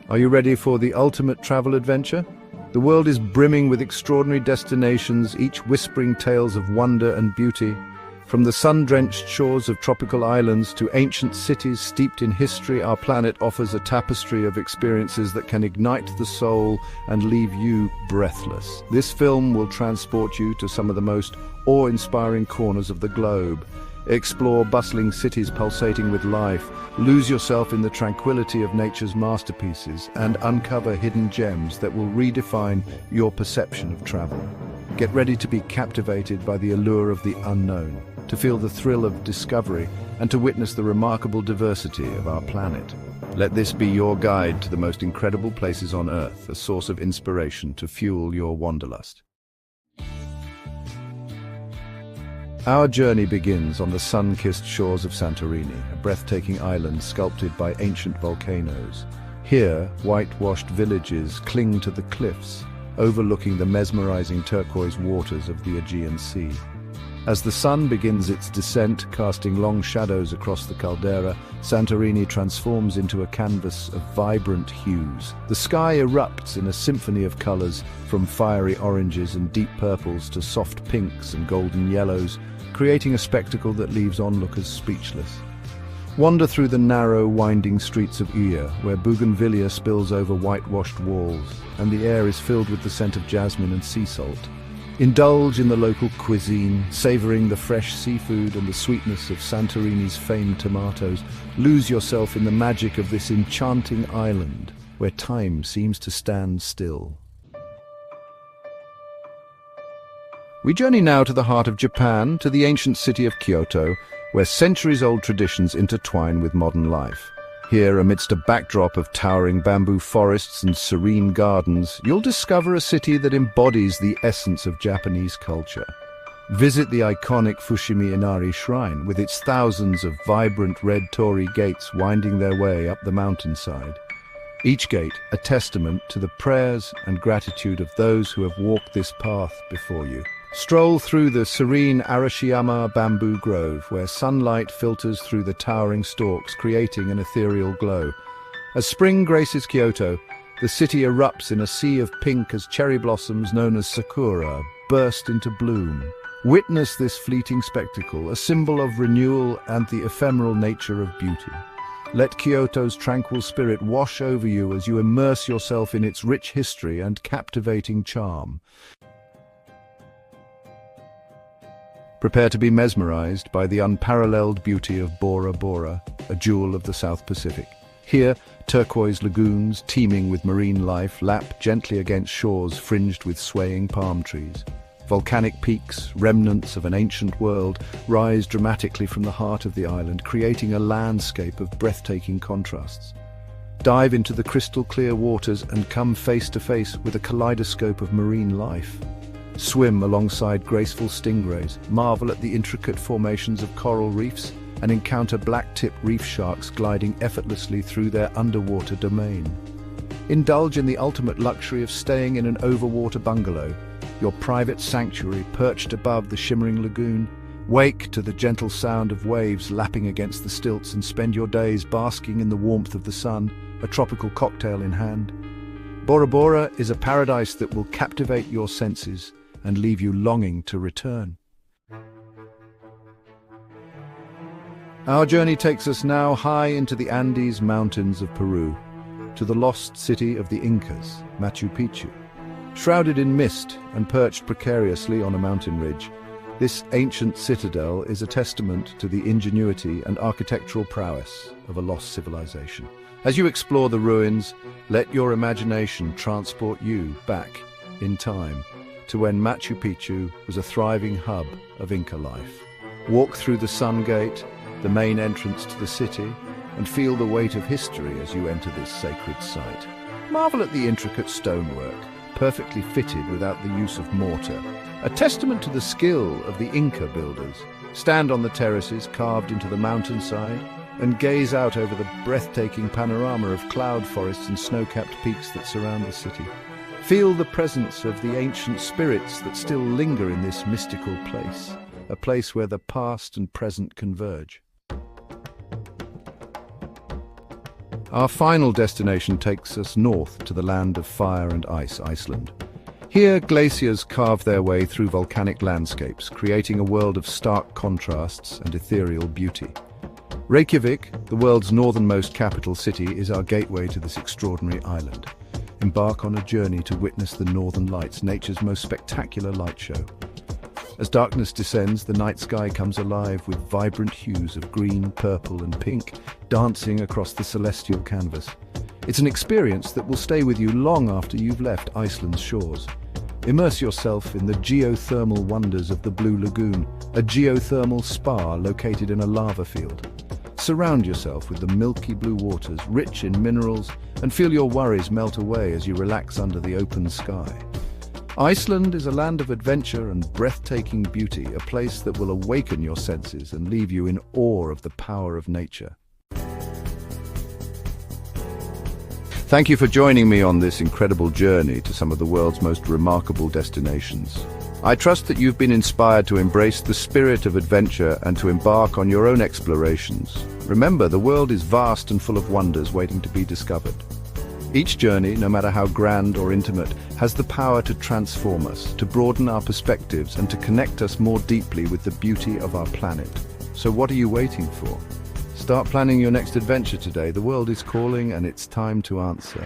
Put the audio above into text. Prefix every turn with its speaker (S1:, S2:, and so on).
S1: Are you ready for the ultimate travel adventure? The world is brimming with extraordinary destinations, each whispering tales of wonder and beauty. From the sun-drenched shores of tropical islands to ancient cities steeped in history, our planet offers a tapestry of experiences that can ignite the soul and leave you breathless. This film will transport you to some of the most awe-inspiring corners of the globe. Explore bustling cities pulsating with life, lose yourself in the tranquility of nature's masterpieces, and uncover hidden gems that will redefine your perception of travel. Get ready to be captivated by the allure of the unknown, to feel the thrill of discovery, and to witness the remarkable diversity of our planet. Let this be your guide to the most incredible places on Earth, a source of inspiration to fuel your wanderlust. Our journey begins on the sun-kissed shores of Santorini, a breathtaking island sculpted by ancient volcanoes. Here, whitewashed villages cling to the cliffs, overlooking the mesmerizing turquoise waters of the Aegean Sea. As the sun begins its descent, casting long shadows across the caldera, Santorini transforms into a canvas of vibrant hues. The sky erupts in a symphony of colors, from fiery oranges and deep purples to soft pinks and golden yellows, creating a spectacle that leaves onlookers speechless. Wander through the narrow, winding streets of Azure, where bougainvillea spills over whitewashed walls, and the air is filled with the scent of jasmine and sea salt. Indulge in the local cuisine, savoring the fresh seafood and the sweetness of Santorini's famed tomatoes. Lose yourself in the magic of this enchanting island, where time seems to stand still. We journey now to the heart of Japan, to the ancient city of Kyoto, where centuries-old traditions intertwine with modern life. Here, amidst a backdrop of towering bamboo forests and serene gardens, you'll discover a city that embodies the essence of Japanese culture. Visit the iconic Fushimi Inari Shrine, with its thousands of vibrant red torii gates winding their way up the mountainside. Each gate a testament to the prayers and gratitude of those who have walked this path before you. Stroll through the serene Arashiyama bamboo grove, where sunlight filters through the towering stalks, creating an ethereal glow. As spring graces Kyoto, the city erupts in a sea of pink as cherry blossoms known as sakura burst into bloom. Witness this fleeting spectacle, a symbol of renewal and the ephemeral nature of beauty. Let Kyoto's tranquil spirit wash over you as you immerse yourself in its rich history and captivating charm. Prepare to be mesmerized by the unparalleled beauty of Bora, a jewel of the South Pacific. Here, turquoise lagoons, teeming with marine life, lap gently against shores fringed with swaying palm trees. Volcanic peaks, remnants of an ancient world, rise dramatically from the heart of the island, creating a landscape of breathtaking contrasts. Dive into the crystal-clear waters and come face to face with a kaleidoscope of marine life. Swim alongside graceful stingrays, marvel at the intricate formations of coral reefs, and encounter black-tip reef sharks gliding effortlessly through their underwater domain. Indulge in the ultimate luxury of staying in an overwater bungalow, your private sanctuary perched above the shimmering lagoon. Wake to the gentle sound of waves lapping against the stilts and spend your days basking in the warmth of the sun, a tropical cocktail in hand. Bora is a paradise that will captivate your senses and leave you longing to return. Our journey takes us now high into the Andes Mountains of Peru, to the lost city of the Incas, Machu Picchu. Shrouded in mist and perched precariously on a mountain ridge, this ancient citadel is a testament to the ingenuity and architectural prowess of a lost civilization. As you explore the ruins, let your imagination transport you back in time to when Machu Picchu was a thriving hub of Inca life. Walk through the Sun Gate, the main entrance to the city, and feel the weight of history as you enter this sacred site. Marvel at the intricate stonework, perfectly fitted without the use of mortar, a testament to the skill of the Inca builders. Stand on the terraces carved into the mountainside and gaze out over the breathtaking panorama of cloud forests and snow-capped peaks that surround the city. Feel the presence of the ancient spirits that still linger in this mystical place, a place where the past and present converge. Our final destination takes us north to the land of fire and ice, Iceland. Here, glaciers carve their way through volcanic landscapes, creating a world of stark contrasts and ethereal beauty. Reykjavik, the world's northernmost capital city, is our gateway to this extraordinary island. Embark on a journey to witness the Northern Lights, nature's most spectacular light show. As darkness descends, the night sky comes alive with vibrant hues of green, purple and pink dancing across the celestial canvas. It's an experience that will stay with you long after you've left Iceland's shores. Immerse yourself in the geothermal wonders of the Blue Lagoon, a geothermal spa located in a lava field. Surround yourself with the milky blue waters, rich in minerals, and feel your worries melt away as you relax under the open sky. Iceland is a land of adventure and breathtaking beauty, a place that will awaken your senses and leave you in awe of the power of nature. Thank you for joining me on this incredible journey to some of the world's most remarkable destinations. I trust that you've been inspired to embrace the spirit of adventure and to embark on your own explorations. Remember, the world is vast and full of wonders waiting to be discovered. Each journey, no matter how grand or intimate, has the power to transform us, to broaden our perspectives, and to connect us more deeply with the beauty of our planet. So what are you waiting for? Start planning your next adventure today. The world is calling and it's time to answer.